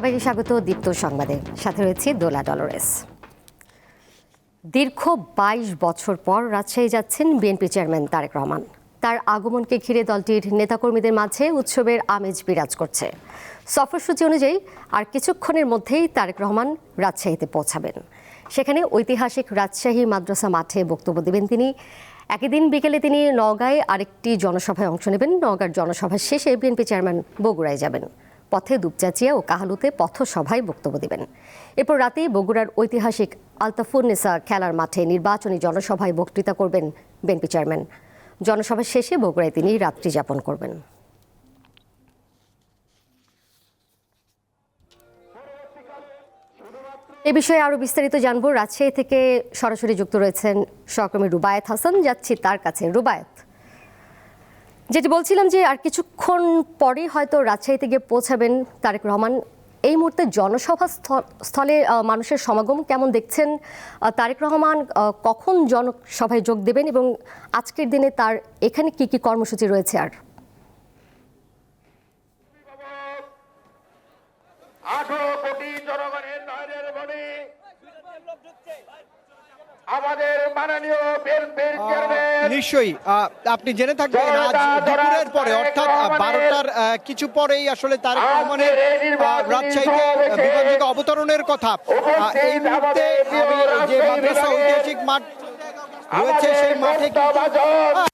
সবাইকে স্বাগত দীপ্ত সংবাদে। সাথে রয়েছে দোলা ডলরেস। দীর্ঘ ২২ বছর পর রাজশাহী যাচ্ছেন বিএনপি চেয়ারম্যান তারেক রহমান। তার আগমনকে ঘিরে দলটির নেতাকর্মীদের মাঝে উৎসবের আমেজ বিরাজ করছে। সফরসূচি অনুযায়ী আর কিছুক্ষণের মধ্যেই তারেক রহমান রাজশাহীতে পৌঁছাবেন। সেখানে ঐতিহাসিক রাজশাহী মাদ্রাসা মাঠে বক্তব্য দেবেন তিনি। একই দিন বিকেলে তিনি নওগাঁয় আরেকটি জনসভায় অংশ নেবেন। নওগাঁর জনসভা শেষে বিএনপি চেয়ারম্যান বগুড়ায় যাবেন। পথে দুপচাচিয়া ও কাহালুতে পথসভায় বক্তব্য দেবেন। এরপর রাতে বগুড়ার ঐতিহাসিক আলতাফুন্নেসা খেলার মাঠে নির্বাচনী জনসভায় বক্তৃতা করবেন বিএনপি চেয়ারম্যান। জনসভা শেষে বগুড়ায় তিনি রাত্রি যাপন করবেন। এ বিষয়ে আরো বিস্তারিত জানবো। রাজশাহী থেকে সরাসরি যুক্ত রয়েছেন সহকর্মী রুবায়েত হাসান। যাচ্ছি তার কাছে। রুবায়েত, যেটি বলছিলাম যে আর কিছুক্ষণ পরেই হয়তো রাজশাহীতে গিয়ে পৌঁছাবেন তারেক রহমান। এই মুহূর্তে জনসভা স্থলে মানুষের সমাগম কেমন দেখছেন? তারেক রহমান কখন জনসভায় যোগ দেবেন এবং আজকের দিনে তার এখানে কি কি কর্মসূচি রয়েছে? আর 18 কোটি জনগণের নয়নের মনে আমাদের মাননীয় বিএনপির চেয়ারম্যান নিশ্চয়ই আপনি জেনে থাকবেন আজ দুপুরের পরে অর্থাৎ 12টার কিছু পরেই আসলে তারেক রহমানের রাজশাহীতে বিমানযোগে অবতরণের কথা। এই মুহূর্তে আমি যে মাদ্রাসা ঐতিহাসিক মাঠ রয়েছে সেই মাঠে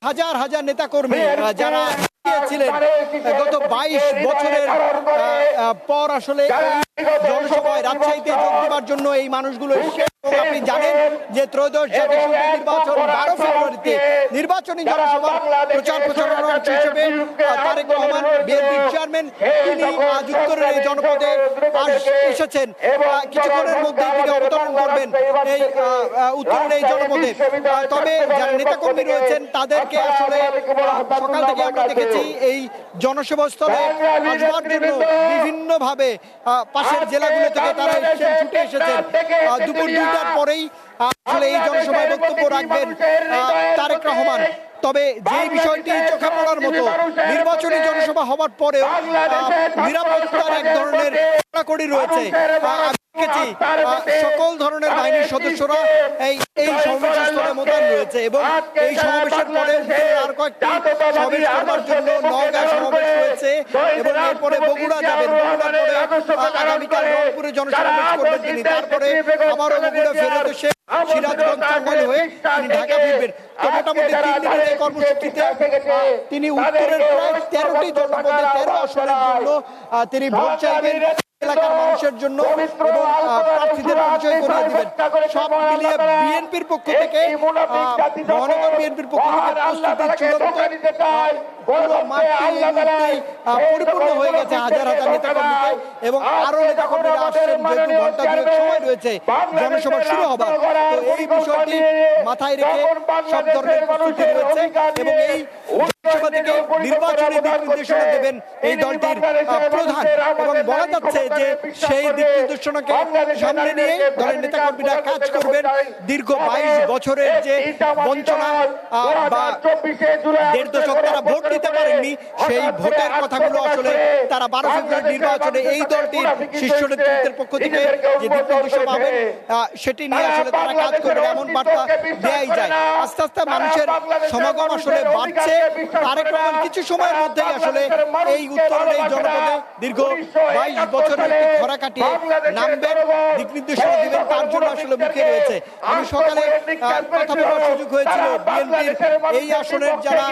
হাজার হাজার নেতাকর্মী যারা ছিলেন গত 22 বছরের পর আসলে জনসভায় রাজশাহীতে যোগ দেওয়ার জন্য এই মানুষগুলো এসেছে। আপনি জানেন যে ত্রয়োদশ জাতীয় সংসদ নির্বাচন 12 ফেব্রুয়ারিতে নির্বাচনী জনসভার প্রচার প্রচারণার অংশ হিসেবে তারেক রহমান বিএনপির চেয়ারম্যান তিনি আজ উত্তরের এই জনপদে এসেছেন। কিছুক্ষণের মধ্যে তিনি অবতরণ করবেন এই উত্তরের এই জনপদে। তবে যারা নেতাকর্মী রয়েছেন তাদেরকে আসলে সকাল থেকে আমরা দেখেছি এই জনসভা স্থলে আসবার জন্য বিভিন্নভাবে পাশের জেলাগুলো থেকে তারা ছুটে এসেছেন। দুপুর 2টার পরেই আসলে এই জনসভায় বক্তব্য রাখবেন তারেক রহমান। তবে যে বিষয়টি চোখে পড়ার মতো, নির্বাচনী জনসভা হওয়ার পরেও নিরাপত্তার এক ধরনের কড়াকড়ি রয়েছে। সকল ধরনের বাহিনীর সদস্যরা এই সমাবেশের স্থলে মোতায়েন রয়েছে এবং এই সমাবেশের পরে আর কয়েকটি সমাবেশ করবার জন্য নওগাঁ সমাবেশ রয়েছে এবং এরপরে বগুড়া যাবেন। বগুড়ার পরে আগামীকাল রংপুরে জনসমাবেশ করবেন তিনি। তারপরে আবারও বগুড়া ফেরত এসে সিরাজগঞ্জ টাঙ্গাইল হয়ে তিনি ঢাকা ফিরবেন। তো মোটামুটি 3 দিনের এই কর্মসূচিতে তিনি উত্তরের প্রায় 13টি জনপদে 13 আসনের জন্য তিনি ভোট চাইবেন এলাকার মানুষের জন্য এবং প্রার্থীদের পরিচয় করিয়ে দিবেন। সব মিলিয়ে বিএনপির পক্ষ থেকে মহানগর বিএনপির পক্ষ থেকে প্রস্তুতি পরিপূর্ণ হয়ে গেছে হাজার হাজার নেতাকর্মীতে এবং আরো নেতাকর্মীরা আসছেন যেহেতু ঘন্টা দুয়েক সময় রয়েছে জনসভা শুরু হবার। তো এই বিষয়টি মাথায় রেখে সব ধরনের প্রস্তুতি রয়েছে এবং এই জনসভা থেকে নির্বাচনী দিক নির্দেশনা দেবেন এই দলটির প্রধান এবং বলা যাচ্ছে যে সেই দিক নির্দেশনাকে সামনে নিয়ে দলের নেতাকর্মীরা কাজ করবেন। দীর্ঘ 22 বছরের যে বঞ্চনা বা 1.5 দশক তারা ভোট দিতে পারেননি, সেই ভোটের কথাগুলো আসলে তারা 12 ফেব্রুয়ারি নির্বাচনে এই দলটির শীর্ষ নেতৃত্বের পক্ষ থেকে যে দিক নির্দেশনা পাবেন সেটি নিয়ে আসলে তারা কাজ করবে এমন বার্তা দেয়াই যায়। আস্তে আস্তে মানুষের সমাগম আসলে বাড়ছে। তারেক রহমান কিছু সময়ের মধ্যেই আসলে এই উত্তরের এই জনপদে দীর্ঘ 22 বছরের খরা কাটিয়ে নামবেন, দিক নির্দেশনা দিবেন, তার জন্য আসলে মুখে রয়েছে। আমি সকালে কথা বলার সুযোগ হয়েছিল বিএনপির এই আসনের যারা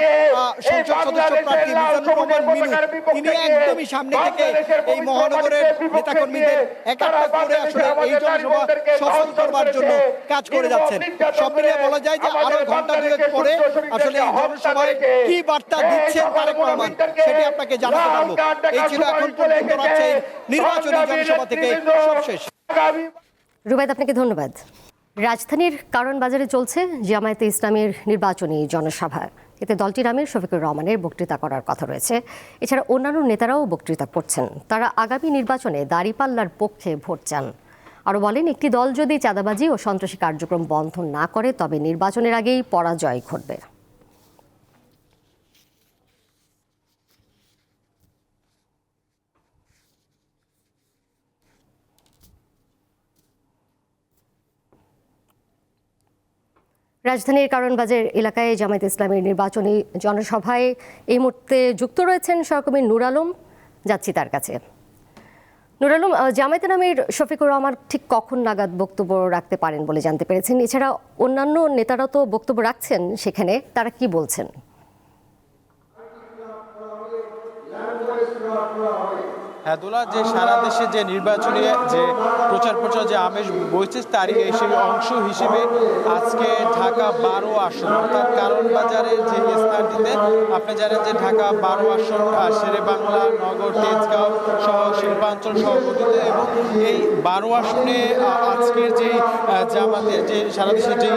সংসদ সদস্য প্রার্থী মিজানুর রহমান মিনু, তিনি একদমই সামনে থেকে এই মহানগরের নেতাকর্মীদের একাত্ম করে আসলে এই জনসভা সফল করবার জন্য কাজ করে যাচ্ছেন। সব মিলিয়ে বলা যায় যে আরো ঘন্টা দুয়েক পরে আসলে এই জনসভায় কি বার্তা দিচ্ছেন তারেক রহমান সেটি আপনাকে জানাতে পারবো। এই ছিল এখন পর্যন্ত রাজশাহীর নির্বাচনী জনসভা থেকে সবশেষ। রুবায়েত, আপনাকে ধন্যবাদ। রাজধানীর কারণ বাজারে চলছে জামায়াতে ইসলামীর নির্বাচনী জনসভা। এতে দলটির আমির শফিকুর রহমানের বক্তৃতা করার কথা রয়েছে। এছাড়া অন্যান্য নেতারাও বক্তৃতা করছেন। তারা আগামী নির্বাচনে দাঁড়িপাল্লার পক্ষে ভোট চান। আরও বলেন, একটি দল যদি চাঁদাবাজি ও সন্ত্রাসী কার্যক্রম বন্ধ না করে তবে নির্বাচনের আগেই পরাজয় ঘটবে। রাজধানীর কারওয়ানবাজার এলাকায় জামায়াতে ইসলামীর নির্বাচনী জনসভায় এই মুহূর্তে যুক্ত রয়েছেন সহকর্মী নূর আলম। যাচ্ছি তার কাছে। নূর আলম, জামায়াতে নামের শফিকুর রহমান ঠিক কখন নাগাদ বক্তব্য রাখতে পারেন বলে জানতে পেরেছেন? এছাড়া অন্যান্য নেতারা তো বক্তব্য রাখছেন, সেখানে তারা কি বলছেন? হ্যাঁ দোলা, যে সারা দেশে যে নির্বাচনী যে প্রচার যে আমেজ বইছে তারই সেই অংশ হিসেবে আজকে ঢাকা 12 আসন অর্থাৎ কারওয়ানবাজারের যে স্থানটিতে আপনি জানেন যে ঢাকা 12 আসন শেরেবাংলা, নগর, তেজগাঁও সহ শিল্পাঞ্চল সহ গঠিত এবং এই 12 আসনে আজকের যে জামাতের যে সারা দেশের যে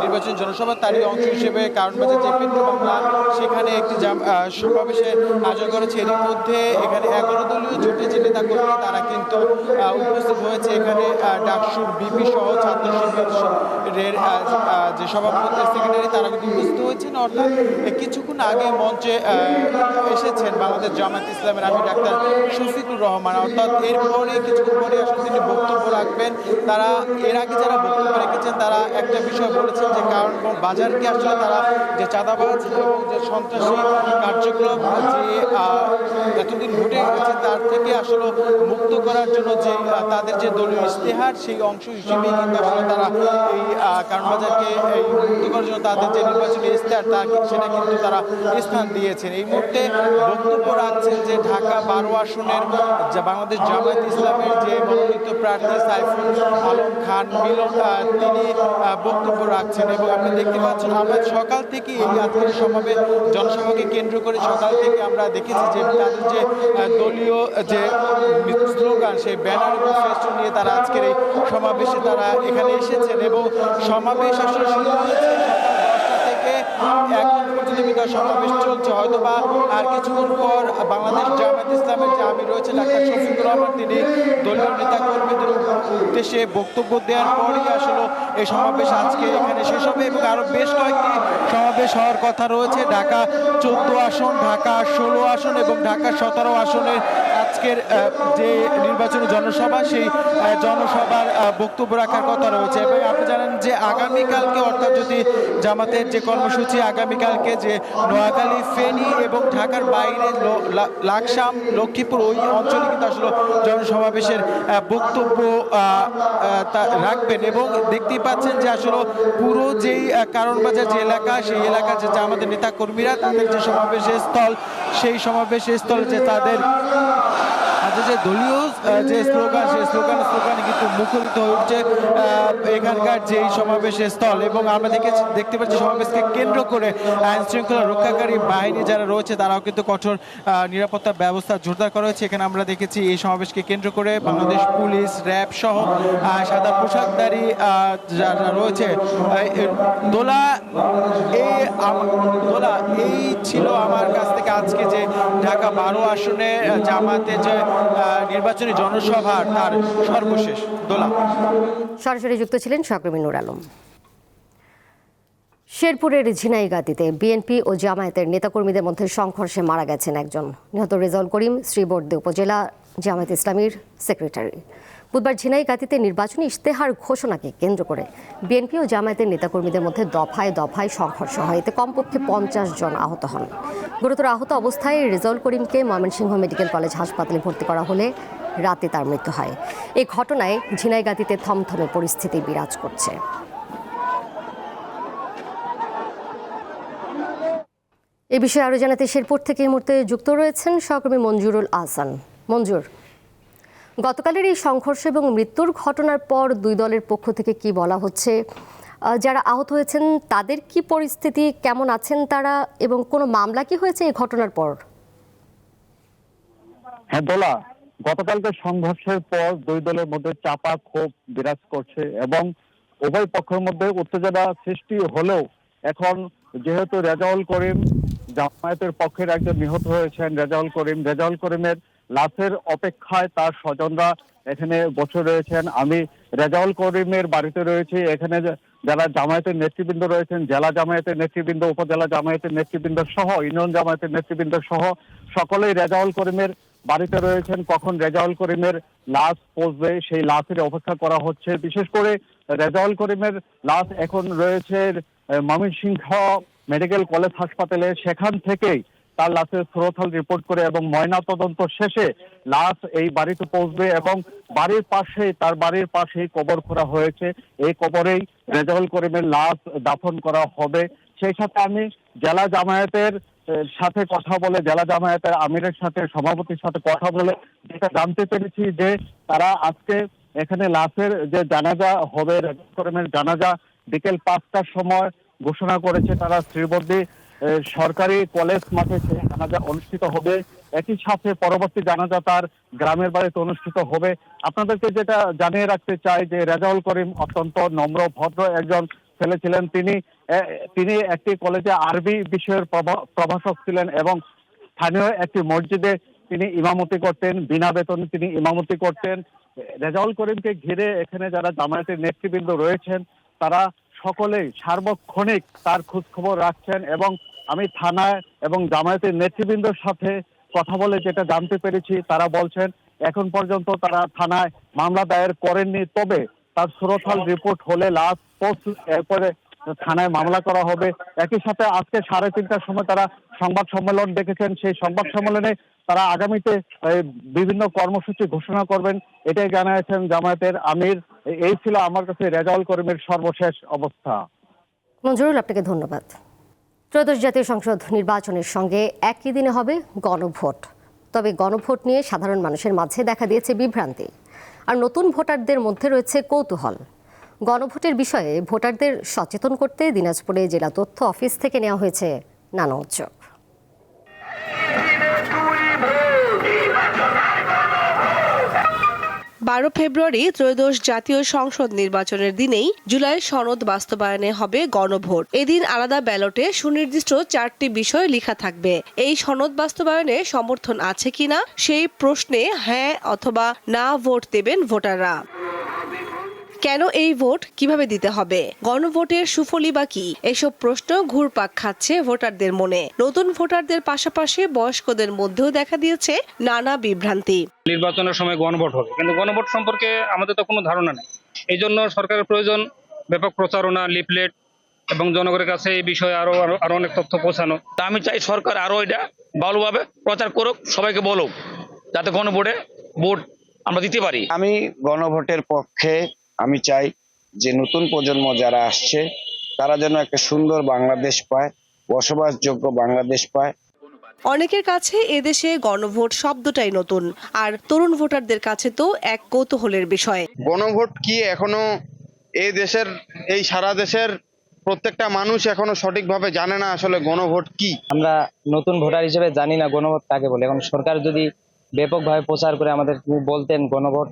নির্বাচনী জনসভা তারই অংশ হিসেবে কারওয়ানবাজার যে পেট্রোবাংলা সেখানে একটি সমাবেশে আয়োজন করেছে। এর মধ্যে এখানে 11 দলীয় জোটের যে নেতাকর্মী তারা কিন্তু উপস্থিত হয়েছে। এখানে ডাকসুর বিপি সহ ছাত্র শিবিরের যে সভাপতি সেক্রেটারি তারা কিন্তু উপস্থিত হয়েছেন। অর্থাৎ কিছুক্ষণ আগে মঞ্চে এসেছেন বাংলাদেশ জামায়াতে ইসলামের আমির ডাক্তার শফিকুর রহমান। অর্থাৎ এরপরে কিছুক্ষণ পরে আসলে তিনি বক্তব্য রাখবেন। তারা এর আগে যারা বক্তব্য রেখেছেন তারা একটা বিষয় বলেছেন যে কারণ বাজারকে আসলে তারা যে চাঁদাবাজ এবং যে সন্ত্রাসী কার্যক্রম যে এতদিন ঘটে গেছে তার থেকে আসলে মুক্ত করার জন্য যে তাদের যে দলীয় ইশতেহার সেই অংশ হিসেবে কিন্তু আসলে তারা এই কারওয়ানবাজারকে এই মুক্ত করার জন্য তাদের যে নির্বাচনী ইশতেহার সেটা কিন্তু তারা স্থান দিয়েছেন। এই মুহূর্তে বক্তব্য রাখছেন যে ঢাকা 12 আসনের যে বাংলাদেশ জামায়াত ইসলামের যে মনোনীত প্রার্থী সাইফুল আলম খান মিলন তিনি বক্তব্য রাখছেন এবং আপনি দেখতে পাচ্ছেন আমরা সকাল থেকে এই আজকের জনসভাকে কেন্দ্র করে সকাল থেকে আমরা দেখেছি যে তাদের যে দলীয় যে স্লোগান সেই ব্যানার এবং ফেস্টুন নিয়ে তারা আজকের এই সমাবেশে তারা এখানে এসেছেন এবং সমাবেশ আসলে শুরু হয়েছে সকাল 10টা থেকে এখন পর্যন্ত বিকাশ সমাবেশ চলছে। হয়তো বা আর কিছুক্ষণ পর বাংলাদেশ জামায়াত ইসলামের যে আমির রয়েছে ডাক্তার শফিকুর রহমান তিনি দলীয় নেতা কর্মীদের উদ্দেশ্যে বক্তব্য দেওয়ার পরই আসলে এই সমাবেশ আজকে এখানে শেষ হবে এবং আরো বেশ কয়েকটি সমাবেশ হওয়ার কথা রয়েছে। ঢাকা 14 আসন, ঢাকা 16 আসন এবং ঢাকা 17 আসনের আজকের যে নির্বাচনী জনসভা সেই জনসভার বক্তব্য রাখার কথা রয়েছে এবং আপনি জানেন যে আগামীকালকে অর্থাৎ যদি জামাতের যে কর্মসূচি আগামীকালকে যে নোয়াখালী, ফেনী এবং ঢাকার বাইরে লাকসাম, লক্ষ্মীপুর ওই অঞ্চলে কিন্তু আসলে জনসমাবেশের বক্তব্য রাখবেন এবং দেখতেই পাচ্ছেন যে আসলে পুরো যেই কারওয়ানবাজার যে এলাকা সেই এলাকা যে আমাদের নেতা কর্মীরা তাদের যে সমাবেশের স্থল সেই সমাবেশের স্থলে যে তাদের যে দলীয় যে স্লোগান সেই স্লোগানে কিন্তু মুখরিত হয়ে উঠছে এখানকার যে সমাবেশের স্থল এবং আমরা দেখতে পাচ্ছি সমাবেশকে কেন্দ্র করে আইন শৃঙ্খলা রক্ষাকারী বাহিনী যারা রয়েছে তারাও কিন্তু কঠোর নিরাপত্তা ব্যবস্থা জোরদার করা হয়েছে। এখানে আমরা দেখেছি এই সমাবেশকে কেন্দ্র করে বাংলাদেশ পুলিশ, র্যাব সহ সাদা পোশাকধারী যারা রয়েছে। দোলা এই ছিল আমার কাছ থেকে আজকে যে ঢাকা 12 আসনে জামাতে যে নির্বাচনী জনসভার তার সর্বশেষ। দোলা, সরাসরি যুক্ত ছিলেন সহকর্মী নূর আলম। শেরপুরের ঝিনাইগাতীতে বিএনপি ও জামায়াতের নেতাকর্মীদের মধ্যে সংঘর্ষে মারা গেছেন একজন। নিহত রেজাউল করিম শ্রীবর্দী উপজেলা জামায়াত ইসলামীর সেক্রেটারি। বুধবার ঝিনাইগাতীতে নির্বাচনী ইশতেহার ঘোষণাকে কেন্দ্র করে বিএনপি ও জামায়াতের নেতাকর্মীদের মধ্যে দফায় দফায় সংঘর্ষ হয়। এতে কমপক্ষে 50 জন আহত হন। গুরুতর আহত অবস্থায় রেজাউল করিমকে ময়মনসিংহ মেডিকেল কলেজ হাসপাতালে ভর্তি করা হলে রাতে তার মৃত্যু হয়। এই ঘটনায় ঝিনাইগাতীতে থমথমে পরিস্থিতি বিরাজ করছে। এ বিষয়ে আরও জানাতে শেরপুর থেকে এই মুহূর্তে যুক্ত রয়েছেন সহকর্মী মঞ্জুরুল আহসান। মঞ্জুর, গতকালের এই সংঘর্ষ এবং মৃত্যুর ঘটনার পর দুই দলের পক্ষ থেকে কি বলা হচ্ছে? যারা আহত হয়েছেন তাদের কি পরিস্থিতি, কেমন আছেন তারা এবং কোনো মামলা কি হয়েছে এই ঘটনার পর? হ্যাঁ দোলা, গতকালকে সংঘর্ষের পর দুই দলের মধ্যে চাপা ক্ষোভ বিরাজ করছে এবং উভয় পক্ষের মধ্যে উত্তেজনা সৃষ্টি হলেও এখন যেহেতু রেজাউল করিম জামায়াতের পক্ষের একজন নিহত হয়েছেন, রেজাউল করিমের লাশের অপেক্ষায় তার স্বজনরা এখানে বসে রয়েছেন। আমি রেজাউল করিমের বাড়িতে রয়েছি। এখানে যারা জামায়াতের নেতৃবৃন্দ রয়েছেন, জেলা জামায়াতের নেতৃবৃন্দ, উপজেলা জামায়াতের নেতৃবৃন্দ সহ ইউনিয়ন জামায়াতের নেতৃবৃন্দ সহ সকলেই রেজাউল করিমের বাড়িতে রয়েছেন। কখন রেজাউল করিমের লাশ পৌঁছবে সেই লাশের অপেক্ষা করা হচ্ছে। বিশেষ করে রেজাউল করিমের লাশ এখন রয়েছে ময়মনসিংহ মেডিকেল কলেজ হাসপাতালে। সেখান থেকেই তার লাশের সুরতহাল রিপোর্ট করে এবং ময়না তদন্ত শেষে লাশ এই বাড়িতে পৌঁছবে এবং তার বাড়ির পাশেই কবর খোঁড়া হয়েছে। এই কবরেই রেজাউল করিমের লাশ দাফন করা হবে। সেই সাথে আমি জেলা জামায়াতের সাথে কথা বলে, জেলা জামায়াতের আমিরের সাথে, সভাপতির সাথে কথা বলে যেটা জানতে পেরেছি যে তারা আজকে এখানে লাশের যে জানাজা হবে, রেজাউল করিমের জানাজা বিকেল 5টার সময় ঘোষণা করেছে তারা। শ্রীবর্দী সরকারি কলেজ মাঠে সেই জানাজা অনুষ্ঠিত হবে। একই সাথে পরবর্তী জানাজা তার গ্রামের বাড়িতে অনুষ্ঠিত হবে। আপনাদেরকে যেটা জানিয়ে রাখতে চাই যে রেজাউল করিম অত্যন্ত নম্র ভদ্র একজন ছেলে ছিলেন। তিনি একটি কলেজে আরবি বিষয়ের প্রভাষক ছিলেন এবং স্থানীয় একটি মসজিদে তিনি ইমামতি করতেন, বিনা বেতনে তিনি ইমামতি করতেন। রেজাউল করিমকে ঘিরে এখানে যারা জামায়াতের নেতৃবৃন্দ রয়েছেন তারা সকলেই সার্বক্ষণিক তার খোঁজ খবর রাখছেন এবং আমি থানায় এবং জামায়াতের নেতৃবৃন্দের সাথে কথা বলে যেটা জানতে পেরেছি তারা বলছেন এখন পর্যন্ত তারা থানায় মামলা দায়ের করেননি, তবে তার সুরতহাল রিপোর্ট হলে লাশ এরপরে থানায় মামলা করা হবে। একই সাথে আজকে 3:30টার সময় তারা সংবাদ সম্মেলন ডেকেছেন। সেই সংবাদ সম্মেলনে তারা আগামীতে বিভিন্ন কর্মসূচি ঘোষণা করবেন, এটাই জানিয়েছেন জামায়াতের আমির। এই ছিল আমার কাছে রেজাউল করিমের সর্বশেষ অবস্থা। মঞ্জুরুল, আপনাকে ধন্যবাদ। ত্রয়োদশ জাতীয় সংসদ নির্বাচনের সঙ্গে একই দিনে হবে গণভোট। তবে গণভোট নিয়ে সাধারণ মানুষের মাঝে দেখা দিয়েছে বিভ্রান্তি, আর নতুন ভোটারদের মধ্যে রয়েছে কৌতূহল। গণভোটের বিষয়ে ভোটারদের সচেতন করতে দিনাজপুরে জেলা তথ্য অফিস থেকে নেওয়া হয়েছে নানা উদ্যোগ। 12 ফেব্রুয়ারি ত্রয়োদশ জাতীয় সংসদ নির্বাচনের দিনেই জুলাই সনদ বাস্তবায়নে হবে গণভোট। এদিন আলাদা ব্যালটে সুনির্দিষ্ট 4টি বিষয় লেখা থাকবে। এই সনদ বাস্তবায়নে সমর্থন আছে কিনা সেই প্রশ্নে হ্যাঁ অথবা না ভোট দেবেন ভোটাররা। কেন এই ভোট, কিভাবে দিতে হবে, গণভোটের সুফলই বা কি, এসব প্রশ্ন ঘুরপাক খাচ্ছে ভোটারদের মনে। নতুন ভোটারদের পাশাপাশি বয়স্কদের মধ্যেও দেখা দিয়েছে নানা বিভ্রান্তি। নির্বাচনের সময় গণভোট হবে, কিন্তু গণভোট সম্পর্কে আমাদের তো কোনো ধারণা নেই। এই জন্য সরকারের প্রয়োজন ব্যাপক প্রচারণা, লিফলেট এবং জনগণের কাছে এই বিষয়ে আরো অনেক তথ্য পৌঁছানো। তা আমি চাই সরকার আরো এটা ভালোভাবে প্রচার করুক, সবাইকে বলুক, যাতে গণভোটে ভোট আমরা দিতে পারি। আমি গণভোটের পক্ষে। আমি চাই যে নতুন প্রজন্ম যারা আসছে তারা যেন একটা সুন্দর বাংলাদেশ পায়, বসবাসযোগ্য বাংলাদেশ পায়। অনেকের কাছে এদেশে গণভোট শব্দটাই নতুন, আর তরুণ ভোটারদের কাছে তো এক কৌতূহলের বিষয়। গণভোট কি এখনো এই সারা দেশের প্রত্যেকটা মানুষ এখনো সঠিকভাবে জানে না আসলে গণভোট কি। আমরা নতুন ভোটার হিসেবে জানি না গণভোট কাকে বলে। এখন সরকার যদি ব্যাপকভাবে প্রচার করে আমাদের বলতেন গণভোট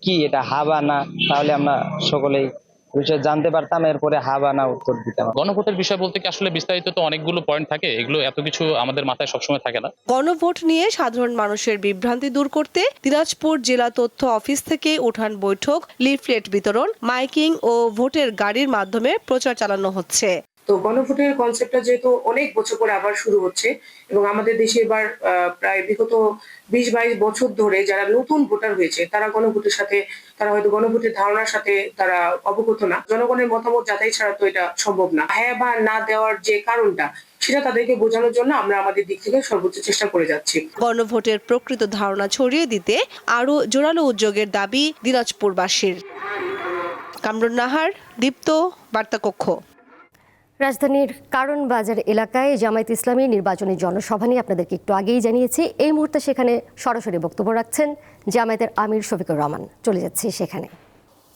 কি, এটা হা বা না, তাহলে আমরা সকলেই বিষয় জানতে পারতাম, এরপরে হা বা না উত্তর দিতাম। গণভোটের বিষয় বলতে কি আসলে বিস্তারিত তো অনেকগুলো পয়েন্ট থাকে, এগুলো এত কিছু আমাদের মাথায় সবসময় থাকে না। গণভোট নিয়ে সাধারণ মানুষের বিভ্রান্তি দূর করতে দিনাজপুর জেলা তথ্য অফিস থেকে উঠান বৈঠক, লিফলেট বিতরণ, মাইকিং ও ভোটের গাড়ির মাধ্যমে প্রচার চালানো হচ্ছে। তো গণভোটের কনসেপ্টটা যেহেতু অনেক বছর পরে আবার শুরু হচ্ছে এবং আমাদের দেশে এবার প্রায় বিগত 20-22 বছর ধরে যারা নতুন ভোটার হয়েছে তারা গণভোটের সাথে, তারা হয়তো গণভোটের ধারণার সাথে তারা অবগত না। জনগণের মতামত যাচাই ছাড়া তো এটা সম্ভব না। হ্যাঁ বা না দেওয়ার যে কারণটা সেটা তাদেরকে বোঝানোর জন্য আমরা আমাদের দিক থেকে সর্বোচ্চ চেষ্টা করে যাচ্ছি। গণভোটের প্রকৃত ধারণা ছড়িয়ে দিতে আরো জোরালো উদ্যোগের দাবি দিনাজপুরবাসীর। কামরুন নাহার, দীপ্ত, বার্তা কক্ষ। রাজধানীর কারণ বাজার এলাকায় জামায়াত ইসলামী নির্বাচনী জনসভা নিয়ে আপনাদেরকে একটু আগেই জানিয়েছি। এই মুহূর্তে সেখানে সরাসরি বক্তব্য রাখছেন জামায়াতের আমির শফিকুর রহমান। চলে যাচ্ছি সেখানে।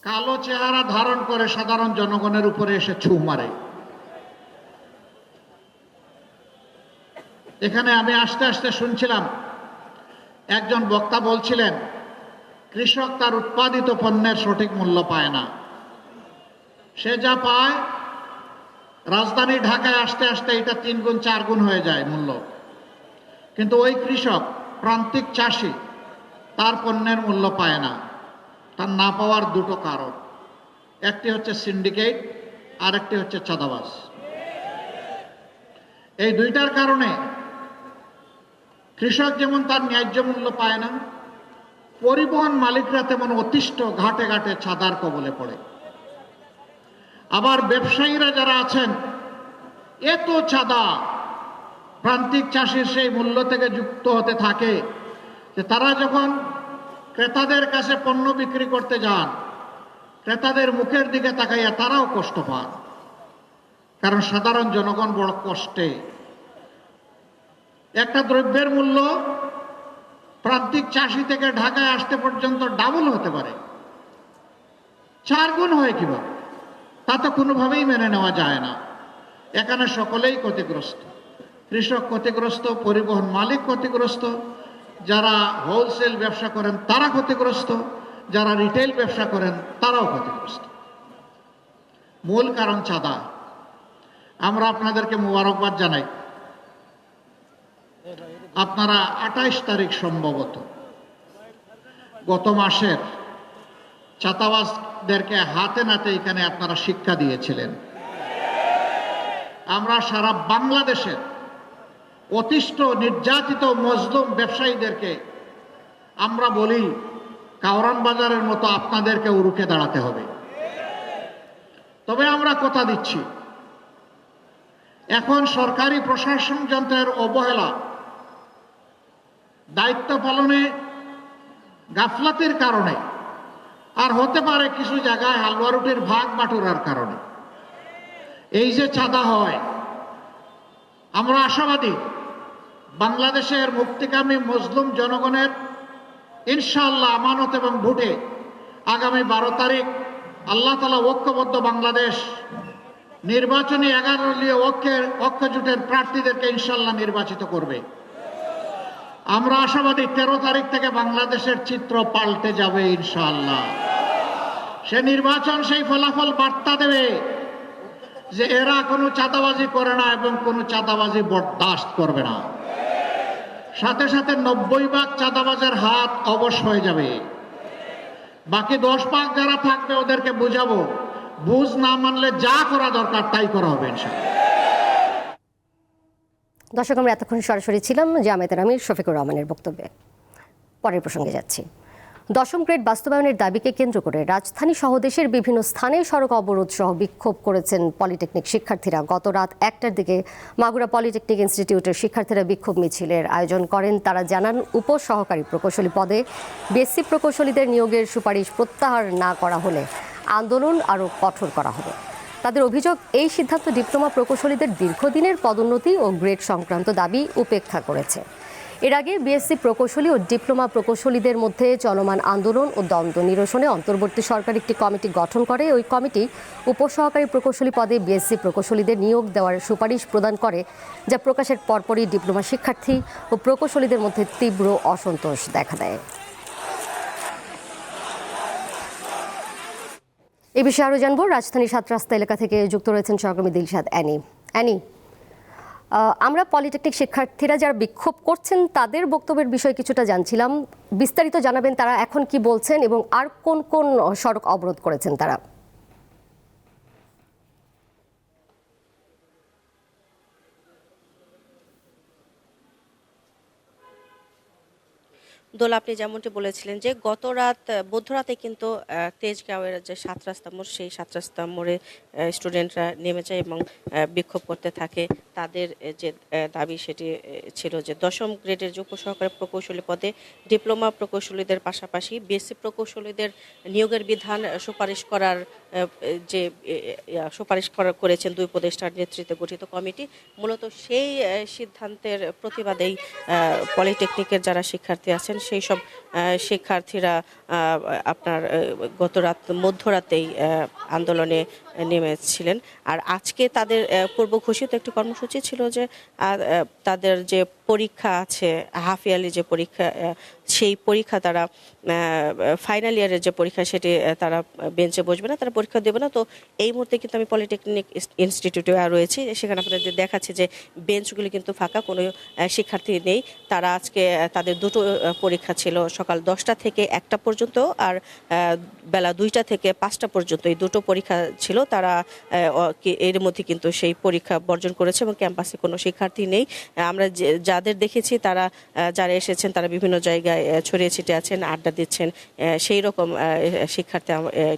কালো চেহারা ধারণ করে সাধারণ জনগণের উপরে এসে ছু মারে। এখানে আমি আস্তে আস্তে শুনছিলাম একজন বক্তা বলছিলেন কৃষক তার উৎপাদিত পণ্যের সঠিক মূল্য পায় না, সে যা পায় রাজধানী ঢাকায় আসতে আসতে এটা 3 গুণ 4 গুণ হয়ে যায় মূল্য। কিন্তু ওই কৃষক, প্রান্তিক চাষি, তার পণ্যের মূল্য পায় না। তার না পাওয়ার দুটো কারণ, একটি হচ্ছে সিন্ডিকেট, আর একটি হচ্ছে চাঁদাবাজ। এই দুইটার কারণে কৃষক যেমন তার ন্যায্য মূল্য পায় না, পরিবহন মালিকরা তেমন অতিষ্ঠ ঘাটে ঘাটে চাঁদার কবলে পড়ে। আবার ব্যবসায়ীরা যারা আছেন, এত চাঁদা প্রান্তিক চাষির সেই মূল্য থেকে যুক্ত হতে থাকে যে তারা যখন ক্রেতাদের কাছে পণ্য বিক্রি করতে যান, ক্রেতাদের মুখের দিকে তাকাইয়া তারাও কষ্ট পান, কারণ সাধারণ জনগণ বড় কষ্টে। একটা দ্রব্যের মূল্য প্রান্তিক চাষি থেকে ঢাকায় আসতে পর্যন্ত ডাবল হতে পারে, 4 গুণ হয় কিভাবে, তা তো কোনোভাবেই মেনে নেওয়া যায় না। এখানে সকলেই ক্ষতিগ্রস্ত, কৃষক ক্ষতিগ্রস্ত, পরিবহন মালিক ক্ষতিগ্রস্ত, যারা হোলসেল ব্যবসা করেন তারা ক্ষতিগ্রস্ত, যারা রিটেল ব্যবসা করেন তারাও ক্ষতিগ্রস্ত। মূল কারণ চাঁদা। আমরা আপনাদেরকে মোবারকবাদ জানাই, আপনারা 28 তারিখ সম্ভবত গত মাসের চাঁদাবাজদেরকে হাতে নাতে এখানে আপনারা শিক্ষা দিয়েছিলেন। আমরা সারা বাংলাদেশের অতিষ্ঠ নির্যাতিত মজলুম ব্যবসায়ীদেরকে আমরা বলি, কাওরান বাজারের মতো আপনাদেরকে রুখে দাঁড়াতে হবে। তবে আমরা কথা দিচ্ছি, এখন সরকারি প্রশাসন যন্ত্রের অবহেলা, দায়িত্ব পালনে গাফলাতের কারণে, আর হতে পারে কিছু জায়গায় হালুয়া রুটির ভাগ বাটুরার কারণে এই যে চাঁদা হয়, আমরা আশাবাদী বাংলাদেশের মুক্তিকামী মজলুম জনগণের ইনশাআল্লাহ আমানত এবং ভোটে আগামী 12 তারিখ আল্লাহ তাআলা ঐক্যবদ্ধ বাংলাদেশ নির্বাচনী 11 দলীয় ঐক্য জোটের প্রার্থীদেরকে ইনশাআল্লাহ নির্বাচিত করবে। আমরা আশাবাদী 13 তারিখ থেকে বাংলাদেশের চিত্র পাল্টে যাবে ইনশাআল্লাহ। সে নির্বাচন সেই ফলাফল বার্তা দেবে যে এরা কোনো চাঁদাবাজি করে না এবং কোনো চাঁদাবাজি বরদাস্ত করবে না। সাথে সাথে 90% চাঁদাবাজের হাত অবশ হয়ে যাবে। বাকি 10% যারা থাকবে ওদেরকে বুঝাবো, বুঝ না মানলে যা করা দরকার তাই করা হবে ইনশাআল্লাহ। দর্শক, আমরা এতক্ষণ সরাসরি ছিলাম জামায়াতের আমির শফিকুর রহমানের বক্তব্যে। পরের প্রসঙ্গে যাচ্ছি। 10ম গ্রেড বাস্তবায়নের দাবিকে কেন্দ্র করে রাজধানী সহ দেশের বিভিন্ন স্থানে সড়ক অবরোধ সহ বিক্ষোভ করেছেন পলিটেকনিক শিক্ষার্থীরা। গত রাত 1টার দিকে মাগুরা পলিটেকনিক ইনস্টিটিউটের শিক্ষার্থীরা বিক্ষোভ মিছিলের আয়োজন করেন। তারা জানান, উপসহকারী প্রকৌশলী পদে বিএসসি প্রকৌশলীদের নিয়োগের সুপারিশ প্রত্যাহার না করা হলে আন্দোলন আরও কঠোর করা হবে। তাদের অভিযোগ, এই সিদ্ধান্ত ডিপ্লোমা প্রকৌশলীদের দীর্ঘদিনের পদোন্নতি ও গ্রেড সংক্রান্ত দাবি উপেক্ষা করেছে। এর আগে বিএসসি প্রকৌশলী ও ডিপ্লোমা প্রকৌশলীদের মধ্যে চলমান আন্দোলন ও দ্বন্দ্ব নিরসনে অন্তর্বর্তী সরকার একটি কমিটি গঠন করে। ওই কমিটি উপসহকারী প্রকৌশলী পদে বিএসসি প্রকৌশলীদের নিয়োগ দেওয়ার সুপারিশ প্রদান করে, যা প্রকাশের পরপরই ডিপ্লোমা শিক্ষার্থী ও প্রকৌশলীদের মধ্যে তীব্র অসন্তোষ দেখা দেয়। এই বিষয়ে আরও জানবো, রাজধানীর 7 রাস্তা এলাকা থেকে যুক্ত রয়েছেন সহকর্মী দিলশাদ অ্যানি। আমরা পলিটেকনিক শিক্ষার্থীরা যারা বিক্ষোভ করছেন তাদের বক্তব্যের বিষয়ে কিছুটা জানছিলাম, বিস্তারিত জানাবেন তারা এখন কি বলছেন এবং আর কোন কোন সড়ক অবরোধ করেছেন তারা? দোল, আপনি যেমনটি বলেছিলেন যে গত রাত মধ্যরাতে কিন্তু তেজগাঁওয়ের যে 7 রাস্তা মোড়, সেই 7 রাস্তা মোড়ে স্টুডেন্টরা নেমে যায় এবং বিক্ষোভ করতে থাকে। তাদের যে দাবি সেটি ছিল যে 10ম গ্রেডের যে উপসহকারী প্রকৌশলী পদে ডিপ্লোমা প্রকৌশলীদের পাশাপাশি বিএসসি প্রকৌশলীদের নিয়োগের বিধান সুপারিশ করার যে সুপারিশ করেছেন 2 উপদেষ্টার নেতৃত্বে গঠিত কমিটি। মূলত সেই সিদ্ধান্তের প্রতিবাদেই পলিটেকনিকের যারা শিক্ষার্থী আছেন সেই সব শিক্ষার্থীরা আপনার গত রাত মধ্যরাতেই আন্দোলনে নেমেছিলেন। আর আজকে তাদের পূর্ব ঘোষিত একটি কর্মসূচি ছিল যে তাদের যে পরীক্ষা আছে, হাফ ইয়ারলি যে পরীক্ষা, সেই পরীক্ষা তারা ফাইনাল ইয়ারের যে পরীক্ষা সেটি তারা বেঞ্চে বসবে না, তারা পরীক্ষা দেবে না। তো এই মুহূর্তে কিন্তু আমি পলিটেকনিক ইনস্টিটিউটে রয়েছি, সেখানে আপনাদের দেখাচ্ছে যে বেঞ্চগুলি কিন্তু ফাঁকা, কোনো শিক্ষার্থী নেই। তারা আজকে তাদের 2টো পরীক্ষা ছিল, সকাল 10টা থেকে 1টা পর্যন্ত আর বেলা 2টা থেকে 5টা পর্যন্ত এই 2টো পরীক্ষা ছিল। তারা এর মধ্যে কিন্তু সেই পরীক্ষা বর্জন করেছে এবং ক্যাম্পাসে কোনো শিক্ষার্থী নেই। আমরা যাদের দেখেছি তারা যারা এসেছেন তারা বিভিন্ন জায়গায় ছড়িয়ে ছিটিয়ে আছেন, আড্ডা দিচ্ছেন, সেই রকম শিক্ষার্থী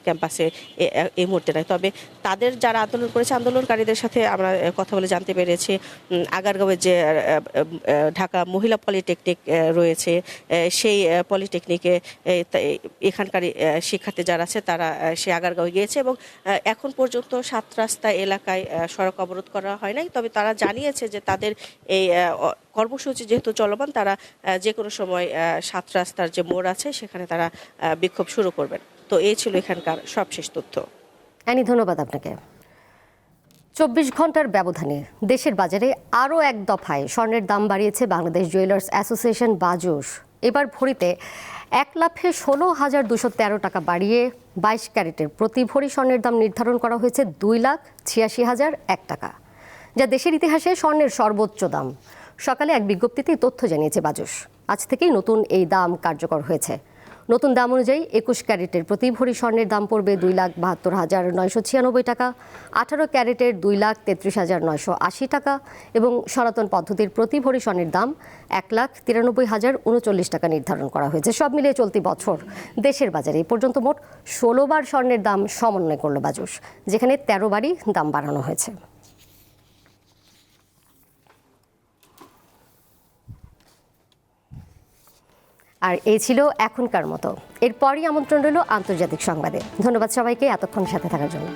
ক্যাম্পাসে এই মুহূর্তে নাই। তবে তাদের যারা আন্দোলন করেছে, আন্দোলনকারীদের সাথে আমরা কথা বলে জানতে পেরেছি আগারগাঁওয়ে যে ঢাকা মহিলা পলিটেকনিক রয়েছে, সেই পলিটেকনিকে এখানকার শিক্ষার্থী যারা আছে তারা সে আগারগাঁওয়ে গিয়েছে এবং এখন পর্যন্ত 7 রাস্তা এলাকায় সড়ক অবরোধ করা হয় নাই। তবে তারা জানিয়েছে যে তাদের এই কর্মসূচি যেহেতু চলমান, তারা যে কোনো সময় 7 রাস্তার যে মোড় আছে সেখানে তারা বিক্ষোভ শুরু করবেন। তো এই ছিল এখানকার সবশেষ তথ্য। অ্যানি, ধন্যবাদ আপনাকে। 24 ঘন্টার ব্যবধানে দেশের বাজারে আরও এক দফায় স্বর্ণের দাম বাড়িয়েছে বাংলাদেশ জুয়েলার্স অ্যাসোসিয়েশন বাজুস। এবার ভরিতে 1,16,213 টাকা বাড়িয়ে 22 ক্যারেটের প্রতি ভরি স্বর্ণের দাম নির্ধারণ করা হয়েছে 2,86,001 টাকা, যা দেশের ইতিহাসে স্বর্ণের সর্বোচ্চ দাম। সকালে এক বিজ্ঞপ্তিতে তথ্য জানিয়েছে বাজুস। আজ থেকেই নতুন এই দাম কার্যকর হয়েছে। নতুন দাম অনুযায়ী 21 ক্যারেটের প্রতি ভরি স্বর্ণের দাম পড়বে 2,72,996 টাকা, 18 ক্যারেটের 2,33,980 টাকা এবং সনাতন পদ্ধতির প্রতি ভরি স্বর্ণের দাম 1,93,039 টাকা নির্ধারণ করা হয়েছে। সব মিলিয়ে চলতি বছর দেশের বাজারে এ পর্যন্ত মোট 16 বার স্বর্ণের দাম সমন্বয় করল বাজুস, যেখানে 13 বারই দাম বাড়ানো হয়েছে। আর এই ছিল এখনকার মতো। এরপরই আমন্ত্রণ রইল আন্তর্জাতিক সংবাদে। ধন্যবাদ সবাইকে এতক্ষণ সাথে থাকার জন্য।